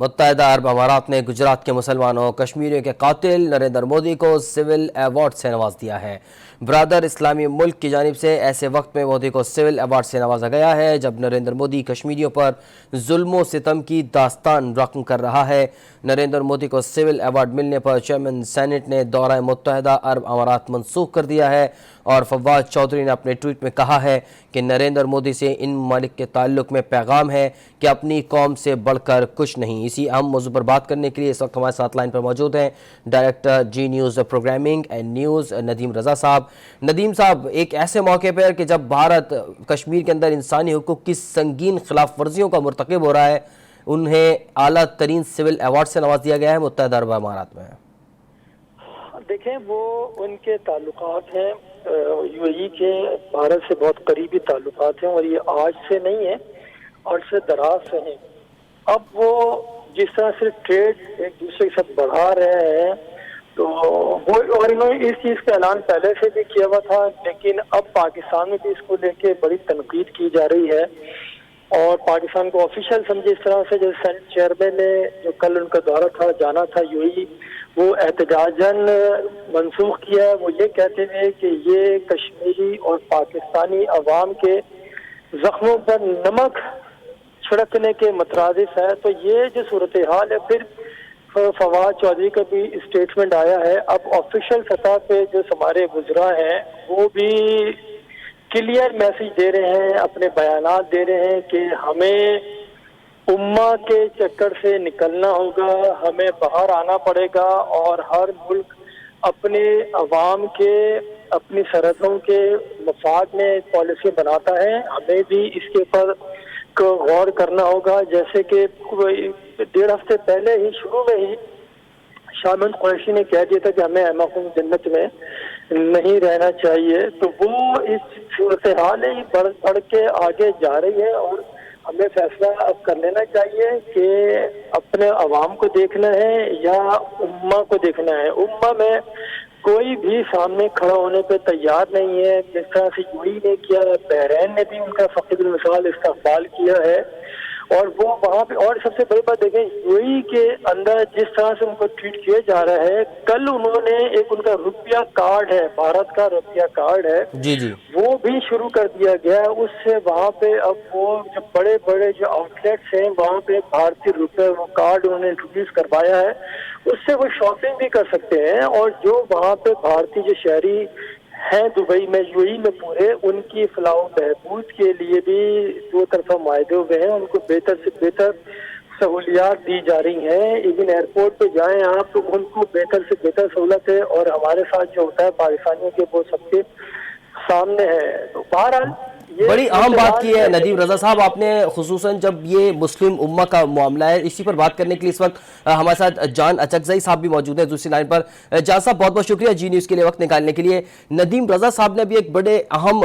متحدہ عرب امارات نے گجرات کے مسلمانوں کشمیریوں کے قاتل نریندر مودی کو سول ایوارڈ سے نواز دیا ہے۔ برادر اسلامی ملک کی جانب سے ایسے وقت میں مودی کو سول ایوارڈ سے نوازا گیا ہے جب نریندر مودی کشمیریوں پر ظلم و ستم کی داستان رقم کر رہا ہے۔ نریندر مودی کو سول ایوارڈ ملنے پر چیئرمین سینٹ نے دورہ متحدہ عرب امارات منسوخ کر دیا ہے، اور فواد چودھری نے اپنے ٹویٹ میں کہا ہے کہ نریندر مودی سے ان ممالک کے تعلق میں پیغام ہے کہ اپنی قوم سے بڑھ کر کچھ نہیں۔ اسی اہم موضوع پر بات کرنے کے لیے اس وقت ہمارے ساتھ لائن پر موجود ہیں director G news programming and news Nadeem Raza صاحب۔ ندیم صاحب، ایک ایسے موقع پر کہ جب بھارت کشمیر کے اندر انسانی حقوق کی سنگین خلاف ورزیوں کا مرتکب ہو رہا ہے، انہیں اعلیٰ ترین سول ایوارڈ سے نواز دیا گیا ہے متحدہ عرب امارات میں۔ دیکھیں، وہ ان کے تعلقات ہیں یو اے ای کے بھارت سے بہت قریبی تعلقات ہیں، اور یہ آج سے نہیں ہے اور سے دراز سے ہیں۔ اب وہ جس طرح سے ٹریڈ ایک دوسرے کے ساتھ بڑھا رہے ہیں تو وہ، اور انہوں نے اس چیز کا اعلان پہلے سے بھی کیا ہوا تھا، لیکن اب پاکستان میں بھی اس کو لے کے بڑی تنقید کی جا رہی ہے، اور پاکستان کو آفیشیل سمجھے اس طرح سے جیسے سینٹ چیئرمین نے جو کل ان کا دورہ تھا جانا تھا یو اے ای، وہ احتجاجاً منسوخ کیا ہے۔ وہ یہ کہتے ہیں کہ یہ کشمیری اور پاکستانی عوام کے زخموں پر نمک چھڑکنے کے مترادف ہے۔ تو یہ جو صورتحال ہے، پھر فواد چودھری کا بھی اسٹیٹمنٹ آیا ہے۔ اب آفیشیل سطح پہ جو ہمارے وزراء ہیں وہ بھی کلیئر میسج دے رہے ہیں، اپنے بیانات دے رہے ہیں کہ ہمیں امہ کے چکر سے نکلنا ہوگا، ہمیں باہر آنا پڑے گا، اور ہر ملک اپنے عوام کے، اپنی سرحدوں کے مفاد میں پالیسی بناتا ہے، ہمیں بھی اس کے اوپر غور کرنا ہوگا۔ جیسے کہ 1.5 ہفتے پہلے ہی شروع میں ہی شاہ محمود قریشی نے کہہ دیا تھا کہ ہمیں محفوظ جنت میں نہیں رہنا چاہیے، تو وہ اس صورتحال ہی بڑھ کے آگے جا رہی ہے، اور ہمیں فیصلہ اب کر لینا چاہیے کہ اپنے عوام کو دیکھنا ہے یا امہ کو دیکھنا ہے۔ امہ میں کوئی بھی سامنے کھڑا ہونے پہ تیار نہیں ہے، جس طرح سے یو اے ای نے کیا، بحرین نے بھی ان کا فقید المثال استقبال کیا ہے، اور وہ وہاں پہ، اور سب سے بڑی بات دیکھیں یو اے ای کے اندر جس طرح سے ان کو ٹریٹ کیا جا رہا ہے، کل انہوں نے ایک ان کا روپیہ کارڈ ہے، بھارت کا روپیہ کارڈ ہے، جی جی، وہ بھی شروع کر دیا گیا ہے۔ اس سے وہاں پہ اب وہ جو بڑے بڑے جو آؤٹ لیٹس ہیں وہاں پہ بھارتی روپے وہ کارڈ انہوں نے انٹروڈیوس کروایا ہے، اس سے وہ شاپنگ بھی کر سکتے ہیں، اور جو وہاں پہ بھارتی جو شہری ہیں دبئی میں، یو اے ای میں پورے، ان کی فلاح و بہبود کے لیے بھی دو طرفہ معاہدے ہوئے ہیں، ان کو بہتر سے بہتر سہولیات دی جا رہی ہیں۔ ایون ایئرپورٹ پہ جائیں آپ تو ان کو بہتر سے بہتر سہولت ہے، اور ہمارے ساتھ جو ہوتا ہے پاکستانیوں کے وہ سب کے سامنے ہے۔ تو بہرحال یہ بڑی اہم بات کی ہے ندیم رضا صاحب آپ نے، خصوصاً جب یہ مسلم امہ کا معاملہ ہے۔ اسی پر بات کرنے کے لیے اس وقت ہمارے ساتھ جان اچکزئی صاحب بھی موجود ہیں دوسری لائن پر۔ جان صاحب، بہت بہت شکریہ جی نیوز کے لیے وقت نکالنے کے لیے۔ ندیم رضا صاحب نے بھی ایک بڑے اہم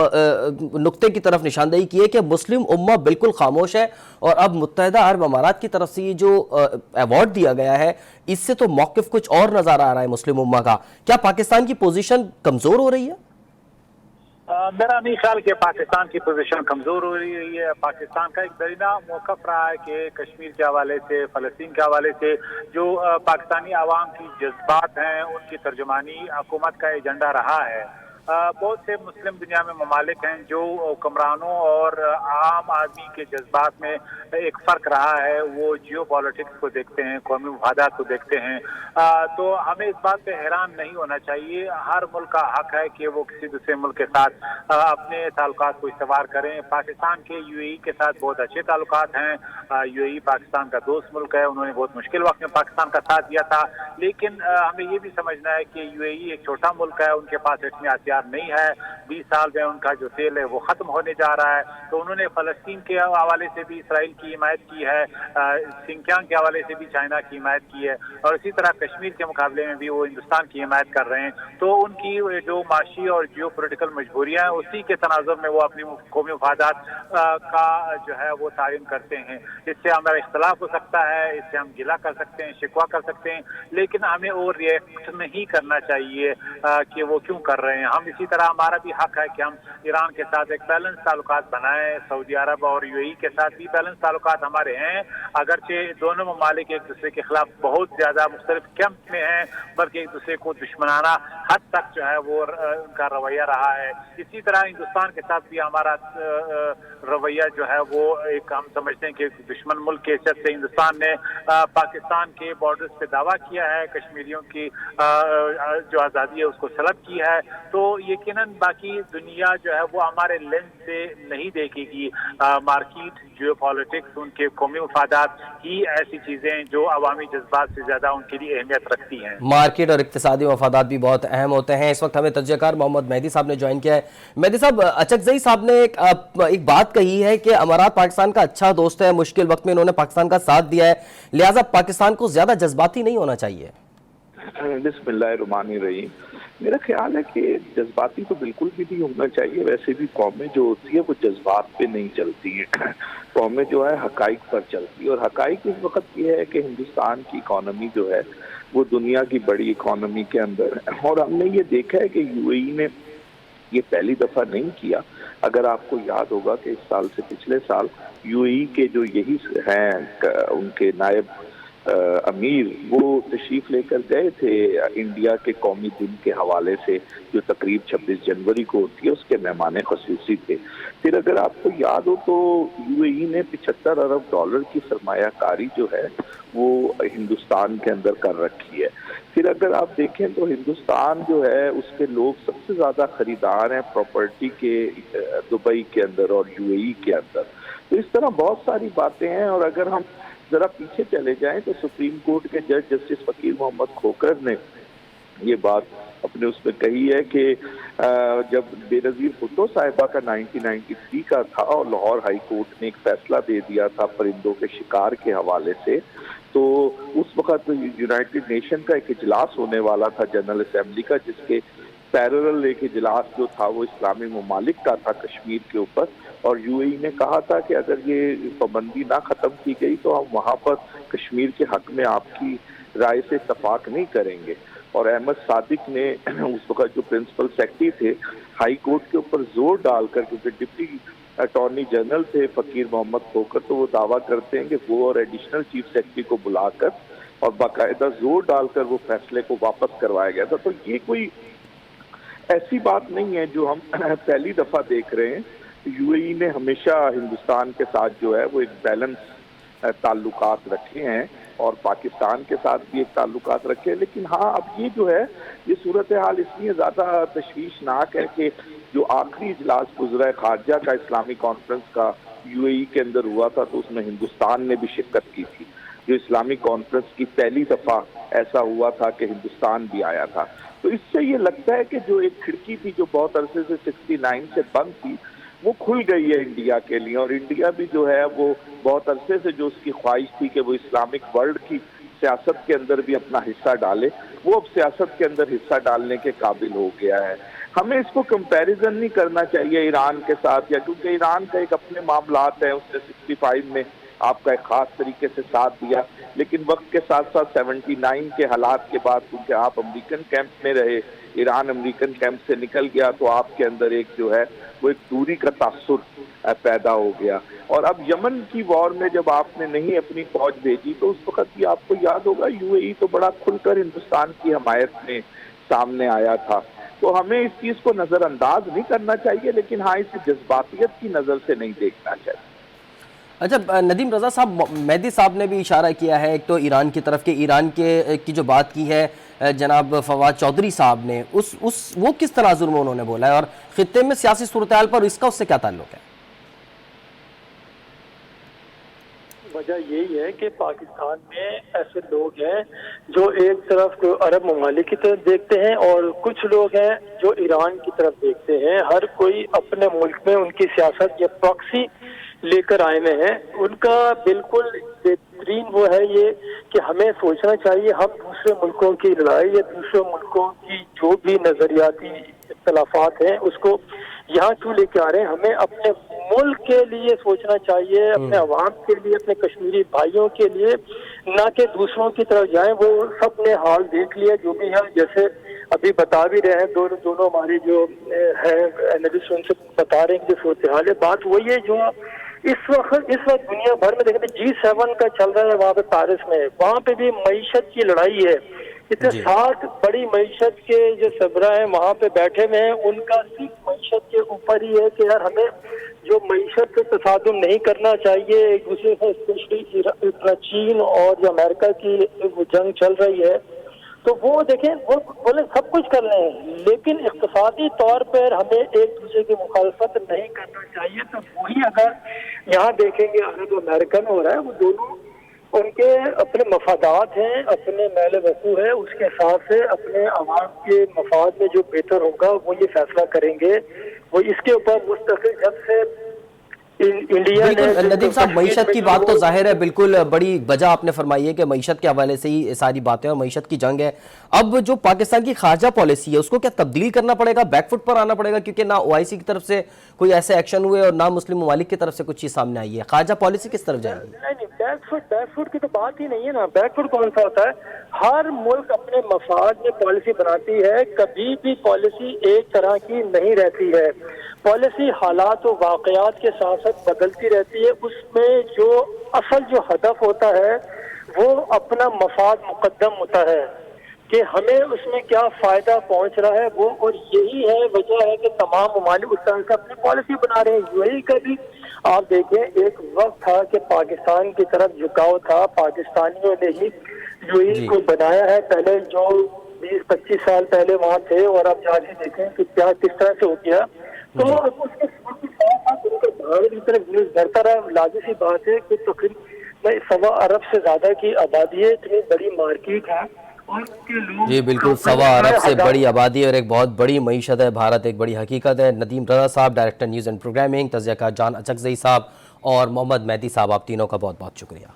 نقطے کی طرف نشاندہی کی ہے کہ مسلم امہ بالکل خاموش ہے، اور اب متحدہ عرب امارات کی طرف سے یہ جو ایوارڈ دیا گیا ہے، اس سے تو موقف کچھ اور نظر آ رہا ہے مسلم امہ کا۔ کیا پاکستان کی پوزیشن کمزور ہو رہی ہے؟ میرا نہیں خیال کہ پاکستان کی پوزیشن کمزور ہو رہی ہے۔ پاکستان کا ایک درینہ موقف رہا ہے کہ کشمیر کے حوالے سے، فلسطین کے حوالے سے جو پاکستانی عوام کی جذبات ہیں ان کی ترجمانی حکومت کا ایجنڈا رہا ہے۔ بہت سے مسلم دنیا میں ممالک ہیں جو حکمرانوں اور عام آدمی کے جذبات میں ایک فرق رہا ہے، وہ جیو پالیٹکس کو دیکھتے ہیں، قومی مفادات کو دیکھتے ہیں۔ تو ہمیں اس بات پہ حیران نہیں ہونا چاہیے۔ ہر ملک کا حق ہے کہ وہ کسی دوسرے ملک کے ساتھ اپنے تعلقات کو استوار کریں۔ پاکستان کے یو اے ای کے ساتھ بہت اچھے تعلقات ہیں۔ یو اے ای پاکستان کا دوست ملک ہے، انہوں نے بہت مشکل وقت میں پاکستان کا ساتھ دیا تھا، لیکن ہمیں یہ بھی سمجھنا ہے کہ یو اے ای ایک چھوٹا ملک ہے، ان کے پاس اتنے ہتھیار نہیں ہے۔ 20 سال میں ان کا جو تیل ہے وہ ختم ہونے جا رہا ہے، تو انہوں نے فلسطین کے حوالے سے بھی اسرائیل کی حمایت کی ہے، سنکیانگ کے حوالے سے بھی چائنا کی حمایت کی ہے، اور اسی طرح کشمیر کے مقابلے میں بھی وہ ہندوستان کی حمایت کر رہے ہیں۔ تو ان کی جو معاشی اور جیو پولیٹیکل مجبوریاں ہیں، اسی کے تناظر میں وہ اپنی قومی مفادات کا جو ہے وہ تعین کرتے ہیں۔ اس سے ہمارا اختلاف ہو سکتا ہے، اس سے ہم گلہ کر سکتے ہیں، شکوہ کر سکتے ہیں، لیکن ہمیں اور ریئیکٹ نہیں کرنا چاہیے کہ وہ کیوں کر رہے ہیں۔ ہم हम इसी तरह हमारा भी हक है कि हम ईरान के साथ एक बैलेंस ताल्लुकात बनाएं। सऊदी अरब और यूएई के साथ भी बैलेंस ताल्लुकात हमारे हैं, अगरचे दोनों ममालिक एक दूसरे के खिलाफ बहुत ज़्यादा मुख्तलिफ कैंप में हैं, बल्कि एक दूसरे को दुश्मनाना हद तक जो है वो उनका रवैया रहा है। इसी तरह हिंदुस्तान के साथ भी हमारा रवैया जो है वो एक हम समझते हैं कि दुश्मन मुल्क की हैसियत से हिंदुस्तान ने पाकिस्तान के बॉर्डर्स पे दावा किया है, कश्मीरियों की जो आज़ादी है उसको सलब की है, तो यकीनन बाकी दुनिया जो है वो हमारे लेंस से नहीं देखेगी। मार्केट, जियोपॉलिटिक्स, उनके कौमी मफादात ही ऐसी चीज़ें जो अवामी जज्बात से ज़्यादा उनके लिए अहमियत रखती हैं। मार्केट और इक्तिसादी मफादात भी बहुत अहम होते हैं। इस वक्त हमें तज्ज़ियाकार मोहम्मद मेहदी साहब ने ज्वाइन किया है। मेहदी साहब, अचकज़ई साहब ने एक बात कही है कि अमारात पाकिस्तान का अच्छा दोस्त है, मुश्किल वक्त में इन्होंने पाकिस्तान का साथ दिया है, लिहाजा पाकिस्तान को ज़्यादा जज्बाती नहीं होना चाहिए। बिस्मिल्लाहिर्रहमानिर्रहीम। मेरा ख्याल है कि जज्बाती तो बिल्कुल भी नहीं होना चाहिए। वैसे भी कौमें जो होती है वो जज्बात पे नहीं चलती हैं, कौमें जो है हकाइक पर चलती है। और हकाइक इस वक्त ये है कि हिंदुस्तान की इकॉनमी जो है वो दुनिया की बड़ी इकॉनमी के अंदर है, और हमने ये देखा है कि यूएई ने ये पहली दफ़ा नहीं किया। अगर आपको याद होगा कि इस साल से पिछले साल यूएई के जो यही हैं उनके नायब अमीर वो तशरीफ लेकर गए थे इंडिया के कौमी दिन के हवाले से, जो तकरीब 26 जनवरी को होती है, उसके मेहमान ख़ुसूसी थे। फिर अगर आपको याद हो तो यूएई ने 75 अरब डॉलर की सरमायाकारी जो है वो हिंदुस्तान के अंदर कर रखी है। फिर अगर आप देखें तो हिंदुस्तान जो है उसके लोग सबसे ज़्यादा खरीदार हैं प्रॉपर्टी के दुबई के अंदर और यूएई के अंदर। तो इस तरह बहुत सारी बातें हैं। और अगर हम जरा पीछे चले जाएं तो सुप्रीम कोर्ट के जज जस्टिस फकीर मोहम्मद खोखर ने ये बात अपने उसमें कही है कि जब बेनज़ीर भुट्टो साहिबा का 1993 का था और लाहौर हाई कोर्ट ने एक फैसला दे दिया था परिंदों के शिकार के हवाले से, तो उस वक्त यूनाइटेड नेशन का एक इजलास होने वाला था जनरल असेंबली का, जिसके पैरेलल एक इजलास जो था वो इस्लामी ममालिक का था कश्मीर के ऊपर। और यूएई ने कहा था कि अगर ये पाबंदी ना ख़त्म की गई तो हम वहाँ पर कश्मीर के हक़ में आपकी राय से इत्तफाक नहीं करेंगे। और अहमद सादिक ने उस वक्त जो प्रिंसिपल सेक्रेटरी थे हाई कोर्ट के ऊपर जोर डालकर, क्योंकि डिप्टी अटॉर्नी जनरल थे फकीर मोहम्मद खोखर, तो वो दावा करते हैं कि वो और एडिशनल चीफ सेक्रेटरी को बुलाकर और बाकायदा जोर डालकर वो फैसले को वापस करवाया गया था। तो ये कोई ऐसी बात नहीं है जो हम पहली दफ़ा देख रहे हैं। यूएई ने हमेशा हिंदुस्तान के साथ जो है वो एक बैलेंस ताल्लुकात रखे हैं और पाकिस्तान के साथ भी एक ताल्लुकात रखे हैं। लेकिन हाँ, अब ये जो है ये सूरत हाल इसलिए ज़्यादा तशवीशनाक है कि जो आखिरी इजलास गुज़रा है खारजा का इस्लामी कॉन्फ्रेंस का यूएई के अंदर हुआ था, तो उसमें हिंदुस्तान ने भी शिरकत की थी। जो इस्लामी कॉन्फ्रेंस की पहली दफ़ा ऐसा हुआ था कि हिंदुस्तान भी आया था। तो इससे ये लगता है कि जो एक खिड़की थी जो बहुत अरसे से 69 से बंद थी वो खुल गई है इंडिया के लिए। और इंडिया भी जो है वो बहुत अरसे से जो उसकी ख्वाहिश थी कि वो इस्लामिक वर्ल्ड की सियासत के अंदर भी अपना हिस्सा डाले, वो अब सियासत के अंदर हिस्सा डालने के काबिल हो गया है। हमें इसको कंपैरिजन नहीं करना चाहिए ईरान के साथ, या क्योंकि ईरान का एक अपने मामलात है, उसने 65 में आपका एक ख़ास तरीके से साथ दिया, लेकिन वक्त के साथ साथ 79 के हालात के बाद क्योंकि आप अमेरिकन कैंप में रहे, ईरान अमेरिकन कैंप से निकल गया, तो आपके अंदर एक जो है वो एक दूरी का तासुर पैदा हो गया। और अब यमन की वॉर में जब आपने नहीं अपनी फौज भेजी तो उस वक्त भी आपको याद होगा यूएई तो बड़ा खुलकर हिंदुस्तान की हमायत में सामने आया था। तो हमें इस चीज़ को नज़रअंदाज नहीं करना चाहिए, लेकिन हाँ इसे जज्बातियत की नज़र से नहीं देखना चाहिए। अच्छा नदीम रज़ा साहब, मेहदी साहब ने भी इशारा किया है एक तो ईरान की तरफ के, ईरान के की जो बात की है जनाब फवाद चौधरी साहब ने, वो किस तनाजुर में उन्होंने बोला है और खित्ते में सियासी सूरत हाल पर इसका उससे क्या ताल्लुक है? वजह यही है कि पाकिस्तान में ऐसे लोग हैं जो एक तरफ अरब ममालिक की तरफ देखते हैं और कुछ लोग हैं जो ईरान की तरफ देखते हैं। हर कोई अपने मुल्क में उनकी सियासत या प्रॉक्सी लेकर आए हुए हैं। उनका बिल्कुल बेहतरीन वो है ये कि हमें सोचना चाहिए हम दूसरे मुल्कों की लड़ाई या दूसरे मुल्कों की जो भी नजरियाती इख्तलाफात हैं उसको यहाँ क्यों लेके आ रहे हैं। हमें अपने मुल्क के लिए सोचना चाहिए, अपने अवाम के लिए, अपने कश्मीरी भाइयों के लिए, ना कि दूसरों की तरफ जाएं। वो सब ने हाल देख लिया जो भी है, जैसे अभी बता भी रहे हैं, दोनों हमारे जो है एनालिस्ट उनसे बता रहे हैं कि सूरत-ए-हाल है। बात वही है जो इस वक्त दुनिया भर में देखें G7 का चल रहा है वहाँ पे पेरिस में, वहाँ पे भी मईशत की लड़ाई है। इतने 7 बड़ी मईशत के जो सरबराह हैं वहाँ पे बैठे हुए हैं, उनका सिर्फ मईशत के ऊपर ही है कि यार हमें जो मईशत से तसादुम नहीं करना चाहिए एक दूसरे से, स्पेशली इतना चीन और जो अमेरिका की वो जंग चल रही है, तो वो देखें वो बोले सब कुछ कर रहे हैं लेकिन इक्तिसादी तौर पर हमें एक दूसरे की मुखालफत नहीं करना चाहिए। तो वही अगर यहाँ देखेंगे अरब अमेरिका में हो रहा है, वो दोनों उनके अपने मफादात हैं, अपने मैल वकू है, उसके हिसाब से अपने आवाम के मफाद में जो बेहतर होगा वो ये फैसला करेंगे। वो इसके ऊपर मुस्तकिल जब से इंडिया ने बिल्कुल नदीम साहब, मईशत की बात तो जाहिर है बिल्कुल बड़ी वजह आपने फरमाई है कि मईशत के हवाले से ही सारी बातें और मईशत की जंग है। अब जो पाकिस्तान की खारजा पॉलिसी है उसको क्या तब्दील करना पड़ेगा, बैकफुट पर आना पड़ेगा, क्योंकि ना OIC की तरफ से कोई ऐसे एक्शन हुए और ना मुस्लिम ममालिक की तरफ से कुछ चीज़ सामने आई है। खारजा पॉलिसी किस तरफ जाएगी? नहीं, बैकफुट की तो बात ही नहीं है ना। बैकफुट कौन सा होता है? हर मुल्क अपने मफाद में पॉलिसी बनाती है, कभी भी पॉलिसी एक तरह की नहीं रहती है। पॉलिसी हालात और वाकयात के साथ साथ बदलती रहती है। उसमें जो असल जो हदफ होता है वो अपना मफाद मुकद्दम होता है कि हमें उसमें क्या फायदा पहुंच रहा है वो, और यही है वजह है कि तमाम ममालिक उस तरह से अपनी पॉलिसी बना रहे हैं। UAE का भी आप देखें, एक वक्त था कि पाकिस्तान की तरफ झुकाव था, पाकिस्तानियों ने ही UAE को बनाया है। पहले जो 20-25 साल पहले वहाँ थे और अब जाके देखें कि क्या किस तरह से हो गया। तो उसके साथ उनका भारत की तरफ न्यूज बढ़ता रहा। लाजिमी सी बात है कि तकरीबन 1.25 अरब से ज्यादा की आबादी है, इतनी बड़ी मार्केट है और उनके लोग जी बिल्कुल, 1.25 अरब से बड़ी आबादी और एक बहुत बड़ी मईशत है भारत, एक बड़ी हकीकत है। नदीम रज़ा साहब, डायरेक्टर न्यूज़ एंड प्रोग्रामिंग, तज़किया जान अचकज़ई साहब और मोहम्मद मेहदी साहब, आप तीनों का बहुत बहुत शुक्रिया।